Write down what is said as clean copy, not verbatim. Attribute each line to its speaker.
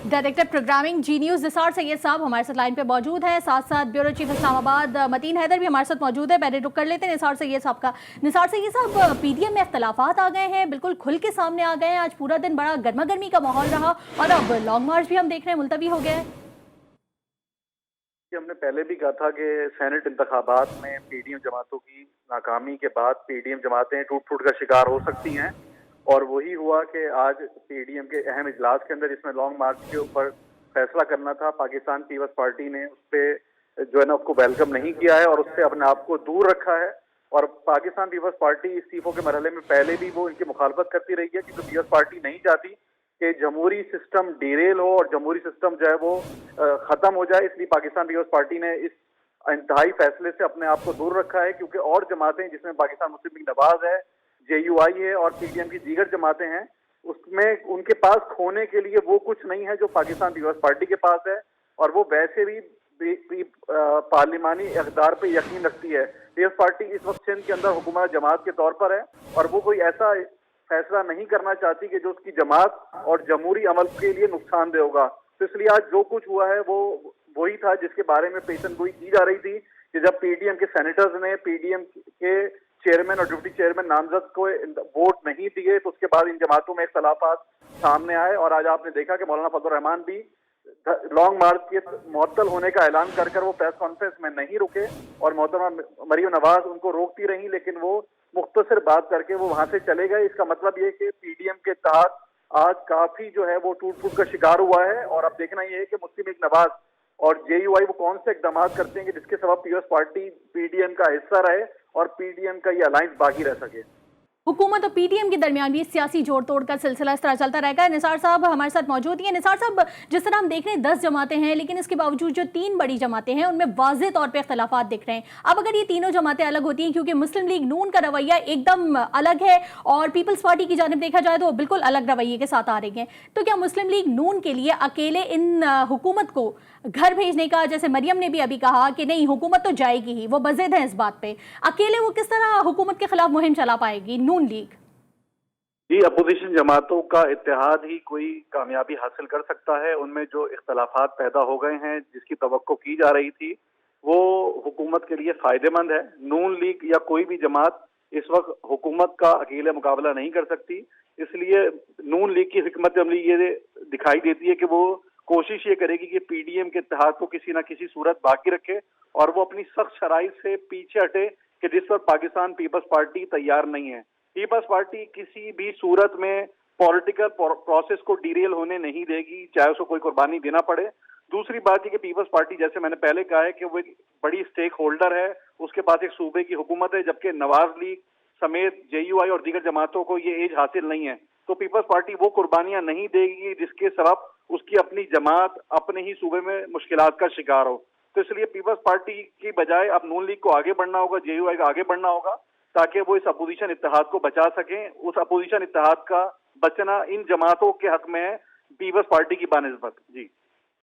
Speaker 1: Director programming जी news Nisar Syed साहब हमारे साथ लाइन पे मौजूद हैं, साथ साथ ब्यूरो चीफ इस्लामाबाद मतीन हैदर भी हमारे साथ मौजूद है। पहले रुक कर लेते हैं निसार सैयद साहब का। निसार सैयद साहब, पीडीएम में इख्तलाफात आ गए हैं, बिल्कुल खुल के सामने आ गए हैं। आज पूरा दिन बड़ा गर्मा गर्मी का माहौल रहा और अब लॉन्ग मार्च भी हम देख रहे हैं मुलतवी हो गया है।
Speaker 2: हमने पहले भी कहा था कि सेनेट इंतखाबात में पीडीएम जमातों की नाकामी के बाद पीडीएम जमातें टूट फूट का शिकार हो सकती हैं, और वही हुआ कि आज पीडीएम के अहम इजलास के अंदर जिसमें लॉन्ग मार्च के ऊपर फैसला करना था, पाकिस्तान पीपल्स पार्टी ने उस पर जो है ना उसको वेलकम नहीं किया है और उससे अपने आप को दूर रखा है। और पाकिस्तान पीपल्स पार्टी इस्तीफों के मरहले में पहले भी वो इनकी मुखालफत करती रही है, क्योंकि पीपल्स पार्टी नहीं चाहती कि जमहूरी सिस्टम डिरेल हो और जमहूरी सिस्टम जो है वो खत्म हो जाए। इसलिए पाकिस्तान पीपल्स पार्टी ने इस इंतहाई फैसले से अपने आप को दूर रखा है, क्योंकि और जमातें जिसमें पाकिस्तान मुस्लिम लीग नवाज है, जेयूआई है और पीडीएम की दीगर जमातें हैं, उसमें उनके पास खोने के लिए वो कुछ नहीं है जो पाकिस्तान पीपल्स पार्टी के पास है। और वो वैसे भी पार्लिमानी इक़्तिदार पे यकीन रखती है। पीपल्स पार्टी इस वक्त सिंध के अंदर हुकूमत जमात के तौर पर है और वो कोई ऐसा फैसला नहीं करना चाहती कि जो उसकी जमात और जमहूरी अमल के लिए नुकसानदेह होगा। तो इसलिए आज जो कुछ हुआ है वो वही था जिसके बारे में पेशन गोई की जा रही थी कि जब पीडीएम के सेनेटर्स ने पीडीएम के चेयरमैन और डिप्टी चेयरमैन नामजद को वोट नहीं दिए, तो उसके बाद इन जमातों में इख्तलाफात सामने आए। और आज आपने देखा कि मौलाना फजल रहमान भी लॉन्ग मार्च के मुअत्तल होने का ऐलान कर वो प्रेस कॉन्फ्रेंस में नहीं रुके और मोहतरमा मरियम नवाज उनको रोकती रही, लेकिन वो मुख्तसर बात करके वो वहां से चले गए। इसका मतलब ये कि पीडीएम के इत्तेहाद आज काफी जो है वो टूट फूट का शिकार हुआ है। और अब देखना ये है कि मुस्लिम लीग नवाज और जेयूआई वो कौन से इकदाम करते हैं कि जिसके सबब पीपल्स पार्टी पीडीएम का हिस्सा रहे और पीडीएम का ये अलायंस बाकी रह सके।
Speaker 1: हुकूमत और पीडीएम के दरमियान भी सियासी जोड़ तोड़ का सिलसिला इस तरह चलता रहेगा। निसार साहब हमारे साथ मौजूद हैं। निसार साहब, जिस तरह हम देख रहे हैं 10 जमातें हैं, लेकिन इसके बावजूद जो 3 बड़ी जमातें हैं उनमें वाज़ेह तौर पे इख्तलाफात दिख रहे हैं। अब अगर ये तीनों जमातें अलग होती हैं, क्योंकि मुस्लिम लीग नून का रवैया एकदम अलग है और पीपल्स पार्टी की जानिब देखा जाए तो वो बिल्कुल अलग रवैये के साथ आ रही हैं, तो क्या मुस्लिम लीग नून के लिए अकेले इन हुकूमत को घर भेजने का, जैसे मरियम ने भी अभी कहा कि नहीं हुकूमत तो जाएगी ही, वो बज़िद हैं इस बात पे, अकेले वो किस तरह हुकूमत के खिलाफ मुहिम चला पाएगी नून लीग?
Speaker 2: जी, अपोजिशन जमातों का इत्तेहाद ही कोई कामयाबी हासिल कर सकता है। उनमें जो इख्तलाफात पैदा हो गए हैं, जिसकी तवक्को की जा रही थी, वो हुकूमत के लिए फायदेमंद है। नून लीग या कोई भी जमात इस वक्त हुकूमत का अकेले मुकाबला नहीं कर सकती। इसलिए नून लीग की हिकमत अमली ये दिखाई देती है कि वो कोशिश ये करेगी कि पीडीएम के इत्तेहाद को किसी न किसी सूरत बाकी रखे और वो अपनी सख्त शराइत से पीछे हटे कि जिस पर पाकिस्तान पीपल्स पार्टी तैयार नहीं है। पीपल्स पार्टी किसी भी सूरत में पॉलिटिकल प्रोसेस को डिरेल होने नहीं देगी, चाहे उसको कोई कुर्बानी देना पड़े। दूसरी बात ये कि पीपल्स पार्टी, जैसे मैंने पहले कहा है, कि वो एक बड़ी स्टेक होल्डर है, उसके पास एक सूबे की हुकूमत है, जबकि नवाज लीग समेत जेयूआई और दीगर जमातों को ये एज हासिल नहीं है। तो पीपल्स पार्टी वो कुर्बानियां नहीं देगी जिसके सबब उसकी अपनी जमात अपने ही सूबे में मुश्किलात का शिकार हो। तो इसलिए पीपल्स पार्टी की बजाय अब नून लीग को आगे बढ़ना होगा, जेयूआई को आगे बढ़ना होगा, ताकि वो इस अपोजिशन इत्तेहाद को बचा सकें। उस अपोजिशन इत्तेहाद का बचना इन जमातों के हक में है पीपल्स पार्टी की बानिस्बत। जी।